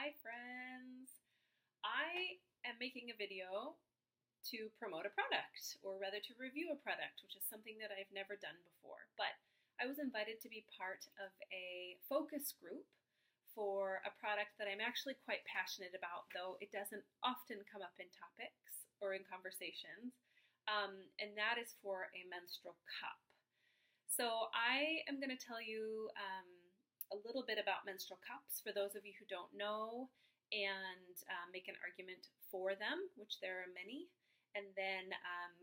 Hi friends! I am making a video to promote a product, or rather to review a product, which is something that I've never done before. But I was invited to be part of a focus group for a product that I'm actually quite passionate about, though it doesn't often come up in topics or in conversations, and that is for a menstrual cup. So I am going to tell you a little bit about menstrual cups for those of you who don't know, and make an argument for them, which there are many, and then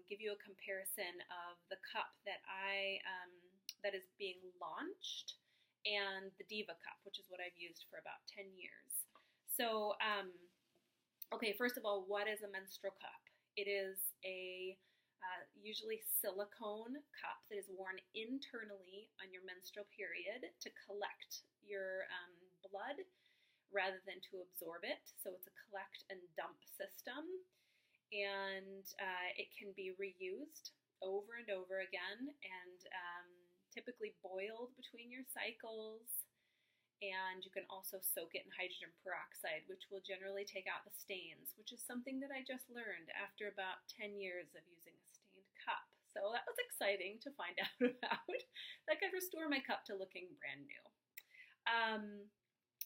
give you a comparison of the cup that is being launched and the Diva cup, which is what I've used for about 10 years. So, okay, first of all, what is a menstrual cup? It is a usually silicone cup that is worn internally on your menstrual period to collect your blood rather than to absorb it. So it's a collect and dump system, and it can be reused over and over again, and typically boiled between your cycles. And you can also soak it in hydrogen peroxide, which will generally take out the stains, which is something that I just learned after about 10 years of using a stained cup. So that was exciting to find out about. That could restore my cup to looking brand new.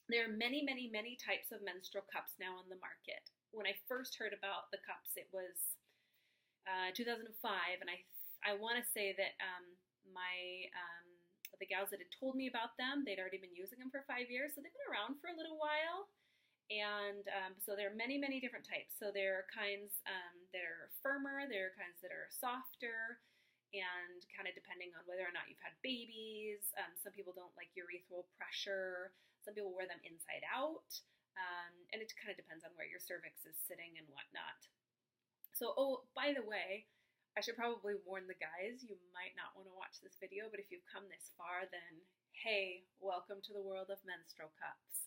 There are many, many, many types of menstrual cups now on the market. When I first heard about the cups, it was 2005, and I want to say that the gals that had told me about them, they'd already been using them for 5 years, so they've been around for a little while. And so there are many, many different types. So there are kinds that are firmer, there are kinds that are softer, and kind of depending on whether or not you've had babies. Some people don't like urethral pressure. Some people wear them inside out. And it kind of depends on where your cervix is sitting and whatnot. So, oh, by the way, I should probably warn the guys, you might not want to watch this video, but if you've come this far, then hey, welcome to the world of menstrual cups.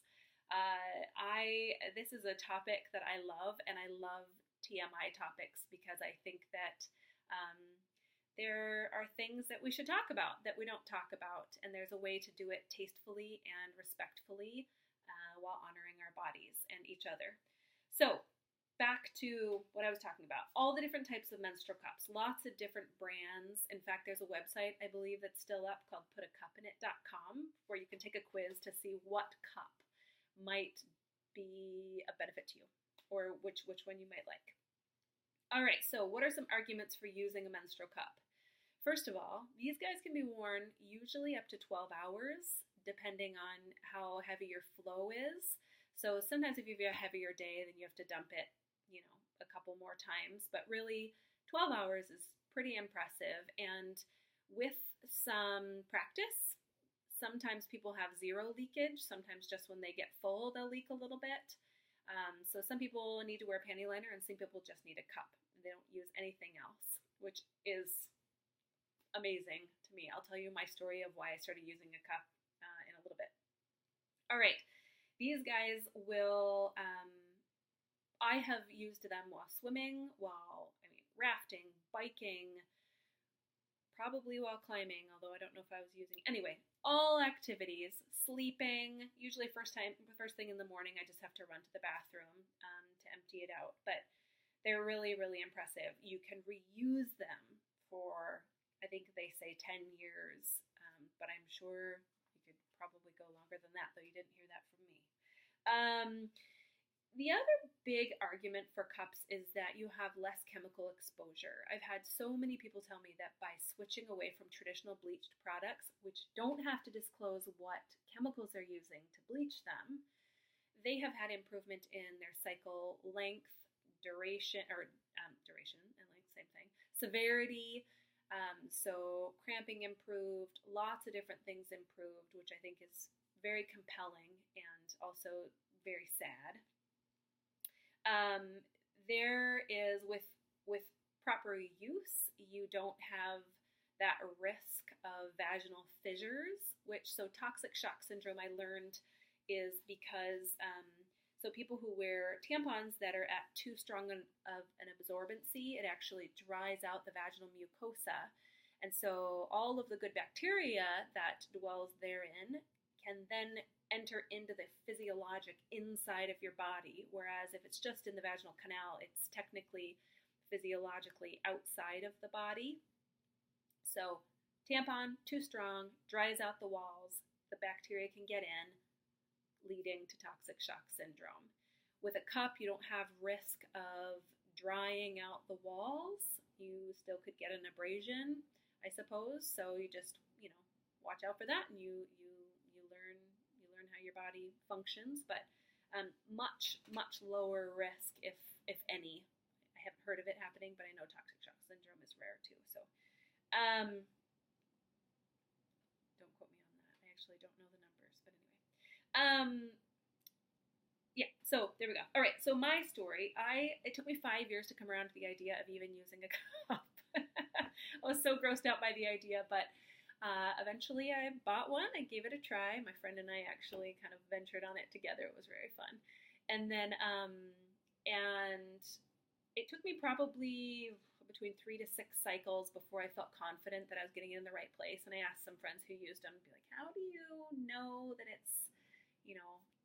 This is a topic that I love, and I love TMI topics because I think that there are things that we should talk about that we don't talk about, and there's a way to do it tastefully and respectfully while honoring our bodies and each other. So, back to what I was talking about. All the different types of menstrual cups, lots of different brands. In fact, there's a website, I believe, that's still up called putacupinit.com, where you can take a quiz to see what cup might be a benefit to you, or which one you might like. All right, so what are some arguments for using a menstrual cup? First of all, these guys can be worn usually up to 12 hours, depending on how heavy your flow is. So sometimes if you have a heavier day, then you have to dump it a couple more times, but really 12 hours is pretty impressive. And with some practice, sometimes people have zero leakage. Sometimes just when they get full, they'll leak a little bit. So some people need to wear a panty liner, and some people just need a cup. They don't use anything else, which is amazing to me. I'll tell you my story of why I started using a cup in a little bit. All right, these guys will I have used them while swimming, rafting, biking, probably while climbing, although I don't know if I was using, anyway, all activities, sleeping, usually first thing in the morning, I just have to run to the bathroom to empty it out, but they're really, really impressive. You can reuse them for, I think they say 10 years, but I'm sure you could probably go longer than that, though you didn't hear that from me. The other big argument for cups is that you have less chemical exposure. I've had so many people tell me that by switching away from traditional bleached products, which don't have to disclose what chemicals they're using to bleach them, they have had improvement in their cycle length, duration and length, same thing, severity, so cramping improved, lots of different things improved, which I think is very compelling and also very sad. There is, with proper use, you don't have that risk of vaginal fissures, so toxic shock syndrome I learned is because, so people who wear tampons that are at too strong of an absorbency, it actually dries out the vaginal mucosa. And so all of the good bacteria that dwells therein can then enter into the physiologic inside of your body, whereas if it's just in the vaginal canal, it's technically physiologically outside of the body. So tampon, too strong, dries out the walls, the bacteria can get in, leading to toxic shock syndrome. With a cup, you don't have risk of drying out the walls. You still could get an abrasion, I suppose, so you just, watch out for that, and you learn how your body functions, but much lower risk, if any. I haven't heard of it happening, but I know toxic shock syndrome is rare too. So, don't quote me on that. I actually don't know the numbers, but anyway. Yeah. So there we go. All right. So my story. It took me 5 years to come around to the idea of even using a cup. I was so grossed out by the idea, but eventually I bought one. I gave it a try. My friend and I actually kind of ventured on it together. It was very fun. And then, and it took me probably between 3 to 6 cycles before I felt confident that I was getting it in the right place. And I asked some friends who used them to be like, how do you know that it's,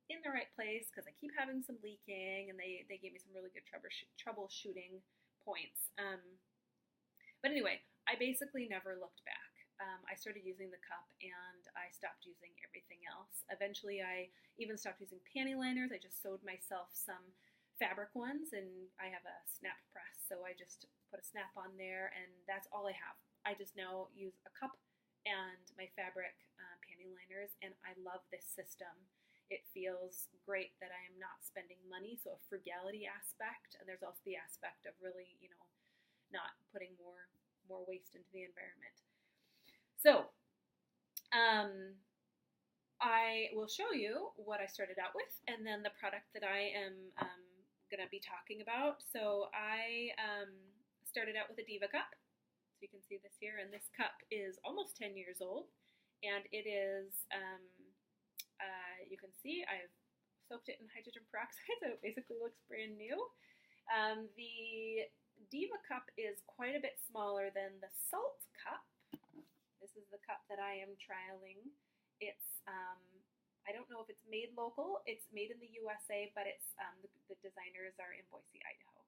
in the right place? Because I keep having some leaking, and they gave me some really good troubleshooting points. But anyway, I basically never looked back. I started using the cup, and I stopped using everything else. Eventually, I even stopped using panty liners. I just sewed myself some fabric ones, and I have a snap press, so I just put a snap on there, and that's all I have. I just now use a cup and my fabric panty liners, and I love this system. It feels great that I am not spending money, so a frugality aspect, and there's also the aspect of really, not putting more waste into the environment. So, I will show you what I started out with, and then the product that I am going to be talking about. So I started out with a Diva cup. So you can see this here, and this cup is almost 10 years old, and it is, you can see I've soaked it in hydrogen peroxide, so it basically looks brand new. The Diva cup is quite a bit smaller than the Saalt cup. This is the cup that I am trialing. It's, I don't know if it's made local. It's made in the USA, but it's the designers are in Boise, Idaho,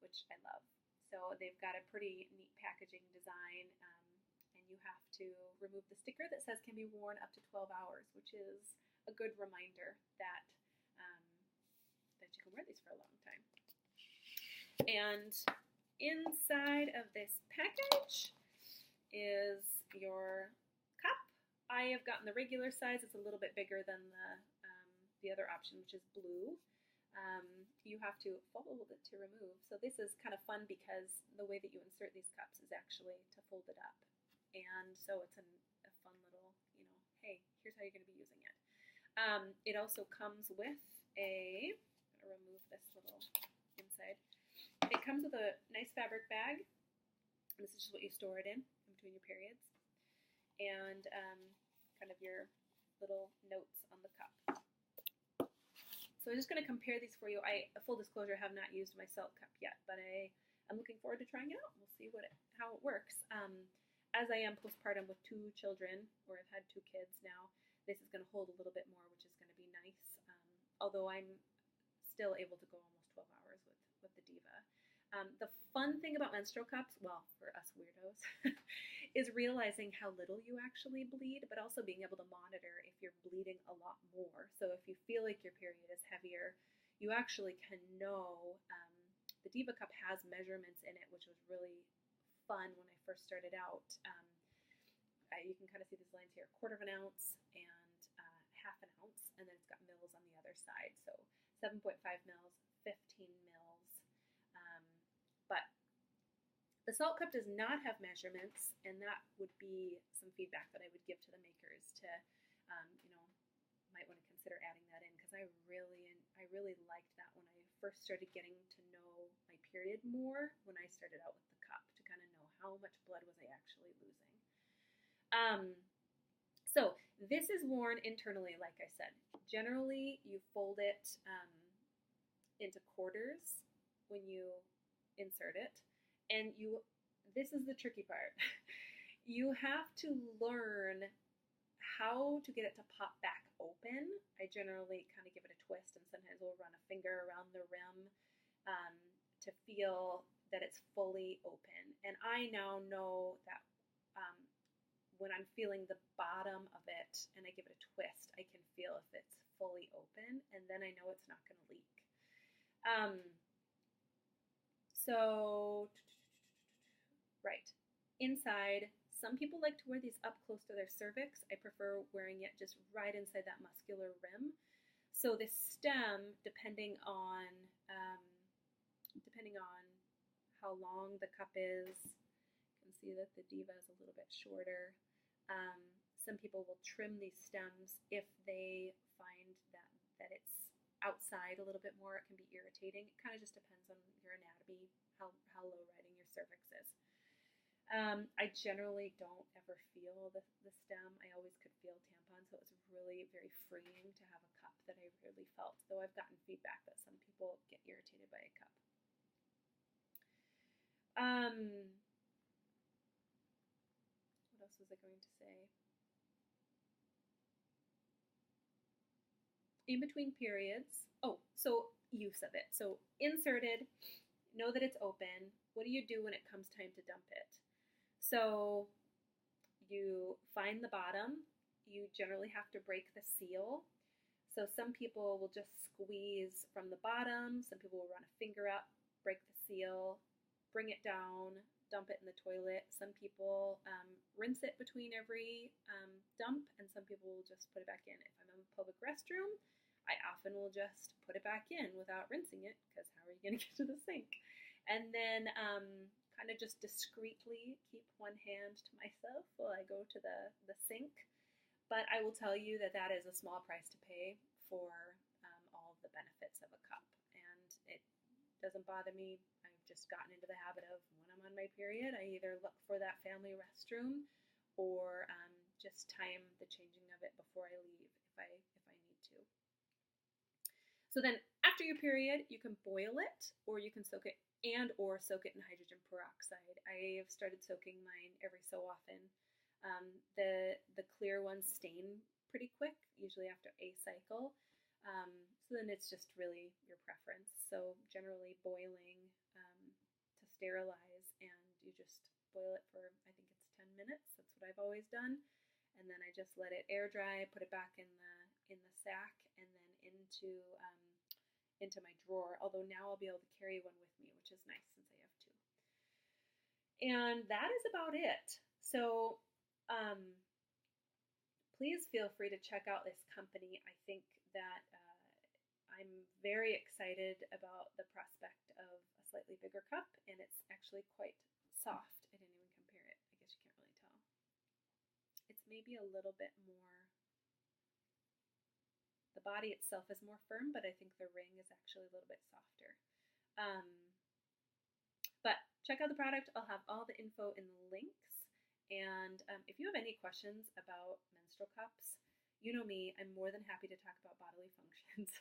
which I love. So they've got a pretty neat packaging design, and you have to remove the sticker that says can be worn up to 12 hours, which is a good reminder that that you can wear these for a long time. And inside of this package is your cup. I have gotten the regular size. It's a little bit bigger than the other option, which is blue. You have to fold it to remove. So this is kind of fun because the way that you insert these cups is actually to fold it up. And so it's a fun little, hey, here's how you're going to be using it. It also comes with I'm going to remove this little inside. It comes with a nice fabric bag. This is just what you store it in between your periods. And kind of your little notes on the cup. So I'm just going to compare these for you. Full disclosure, I have not used my Saalt cup yet, but I'm looking forward to trying it out. We'll see how it works. As I am postpartum with 2 children, or I've had 2 kids now, this is going to hold a little bit more, which is going to be nice. Although I'm still able to go almost 12 hours with the Diva. The fun thing about menstrual cups, well, for us weirdos, is realizing how little you actually bleed, but also being able to monitor if you're bleeding a lot more. So if you feel like your period is heavier, you actually can know. The Diva cup has measurements in it, which was really fun when I first started out. You can kind of see these lines here, 1/4 ounce and 1/2 ounce, and then it's got mils on the other side. So 7.5 mils, 15 mils. But the Saalt cup does not have measurements, and that would be some feedback that I would give to the makers to, might want to consider adding that in, because I really liked that when I first started getting to know my period more when I started out with the cup, to kind of know how much blood was I actually losing. So this is worn internally, like I said. Generally, you fold it into quarters when you insert it, and this is the tricky part. You have to learn how to get it to pop back open, I generally kind of give it a twist, and sometimes we'll run a finger around the rim to feel that it's fully open. And I now know that um, when I'm feeling the bottom of it and I give it a twist, I can feel if it's fully open, and then I know it's not going to leak. Right, inside, some people like to wear these up close to their cervix. I prefer wearing it just right inside that muscular rim. So the stem, um, depending on how long the cup is, you can see that the diva is a little bit shorter. Some people will trim these stems if they find that it's outside a little bit more. It can be irritating. It kind of just depends on your anatomy, how low riding your cervix is. I generally don't ever feel the stem. I always could feel tampons, so it was really very freeing to have a cup that I really felt, though I've gotten feedback that some people get irritated by a cup. What else was I going to say? In between periods, so use of it. So inserted, know that it's open. What do you do when it comes time to dump it? So you find the bottom. You generally have to break the seal. So some people will just squeeze from the bottom. Some people will run a finger up, break the seal, bring it down, dump it in the toilet. Some people rinse it between every dump, and some people will just put it back in. If I'm in a public restroom, I often will just put it back in without rinsing it, because how are you going to get to the sink? And then kind of just discreetly keep one hand to myself while I go to the sink. But I will tell you that that is a small price to pay for all of the benefits of a cup. And it doesn't bother me. I've just gotten into the habit of, when I'm on my period, I either look for that family restroom or just time the changing of it before I leave if I need to. So then after your period, you can boil it, or you can soak it or soak it in hydrogen peroxide. I have started soaking mine every so often. The clear ones stain pretty quick, usually after a cycle. So then it's just really your preference. So generally boiling to sterilize, and you just boil it for, I think it's 10 minutes. That's what I've always done. And then I just let it air dry, put it back in the sack, and then into my drawer. Although now I'll be able to carry one with me, which is nice since I have two. And that is about it. So please feel free to check out this company. I think that I'm very excited about the prospect of a slightly bigger cup, and it's actually quite soft. I didn't even compare it. I guess you can't really tell. It's maybe a little bit more, the body itself is more firm, but I think the ring is actually a little bit softer. But check out the product. I'll have all the info in the links. And if you have any questions about menstrual cups, you know me, I'm more than happy to talk about bodily functions.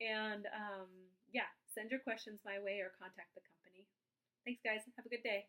And yeah, send your questions my way or contact the company. Thanks, guys. Have a good day.